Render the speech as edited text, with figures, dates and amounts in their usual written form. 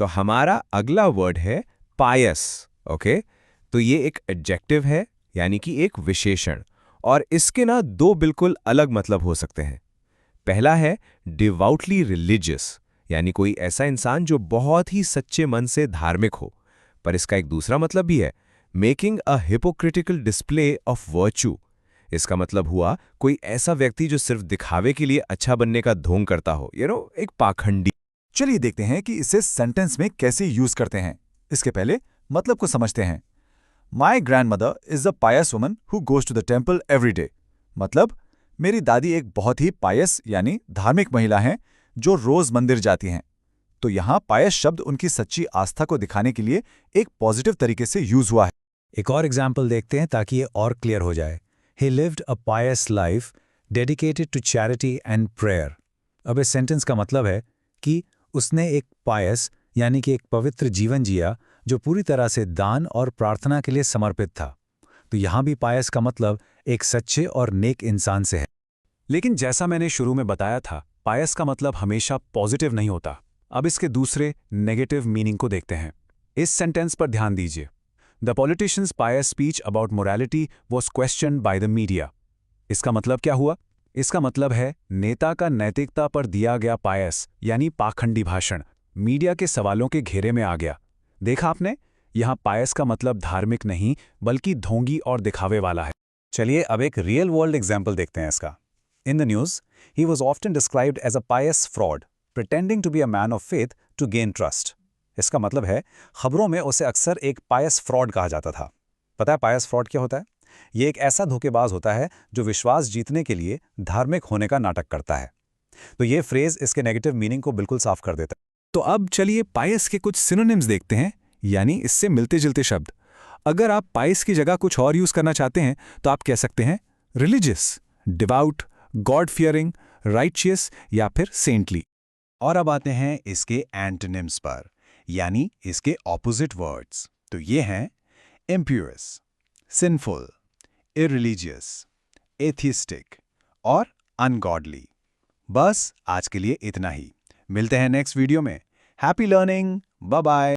तो हमारा अगला वर्ड है पायस। ओके, तो ये एक एडजेक्टिव है, यानी कि एक विशेषण, और इसके ना दो बिल्कुल अलग मतलब हो सकते हैं। पहला है डिवाउटली रिलीजियस, यानी कोई ऐसा इंसान जो बहुत ही सच्चे मन से धार्मिक हो। पर इसका एक दूसरा मतलब भी है, making a hypocritical display of virtue. इसका मतलब हुआ कोई ऐसा व्यक्ति जो सिर्फ दिखावे के लिए अच्छा बनने का ढोंग करता हो, एक पाखंडी। चलिए देखते हैं कि इसे सेंटेंस में कैसे यूज करते हैं। इसके पहले मतलब को समझते हैं। My grandmother is a pious woman who goes to the temple every day. मतलब मेरी दादी एक बहुत ही पायस यानी धार्मिक महिला हैं जो रोज मंदिर जाती हैं। तो यहाँ पायस शब्द उनकी सच्ची आस्था को दिखाने के लिए एक पॉजिटिव तरीके से यूज हुआ है। एक और एग्जाम्पल देखते हैं ताकि ये और क्लियर हो जाए। He lived a pious life dedicated to charity and prayer। अब इस सेंटेंस का मतलब है कि उसने एक पायस यानी कि एक पवित्र जीवन जिया जो पूरी तरह से दान और प्रार्थना के लिए समर्पित था। तो यहाँ भी पायस का मतलब एक सच्चे और नेक इंसान से है। लेकिन जैसा मैंने शुरू में बताया था, पायस का मतलब हमेशा पॉजिटिव नहीं होता। अब इसके दूसरे नेगेटिव मीनिंग को देखते हैं। इस सेंटेंस पर ध्यान दीजिए। The politicians pious speech about morality was question by the media. इसका मतलब क्या हुआ? इसका मतलब है नेता का नैतिकता पर दिया गया पायस यानी पाखंडी भाषण मीडिया के सवालों के घेरे में आ गया। देखा आपने, यहाँ पायस का मतलब धार्मिक नहीं बल्कि ढोंगी और दिखावे वाला है। चलिए अब एक रियल वर्ल्ड एग्जाम्पल देखते हैं इसका। In the news, he was often described as a pious fraud, pretending to be a man of faith to gain trust. इसका मतलब है खबरों में उसे अक्सर एक पायस फ्रॉड कहा जाता था। पता है पायस फ्रॉड क्या होता है? ये एक ऐसा धोखेबाज होता है जो विश्वास जीतने के लिए धार्मिक होने का नाटक करता है। तो ये फ्रेज इसके नेगेटिव मीनिंग को बिल्कुल साफ कर देता है। तो अब चलिए पायस के कुछ सिनोनिम्स देखते हैं, यानी इससे मिलते जुलते शब्द। अगर आप पायस की जगह कुछ और यूज करना चाहते हैं तो आप कह सकते हैं religious, devout, God fearing, righteous या फिर सेंटली। और अब आते हैं इसके एंटोनिम्स पर, यानी इसके ऑपोजिट वर्ड्स। तो ये हैं इम्प्यूरस, सिंफुल, इररिलीजियस, एथिस्टिक और अनगॉडली। बस आज के लिए इतना ही। मिलते हैं नेक्स्ट वीडियो में। Happy learning, bye bye.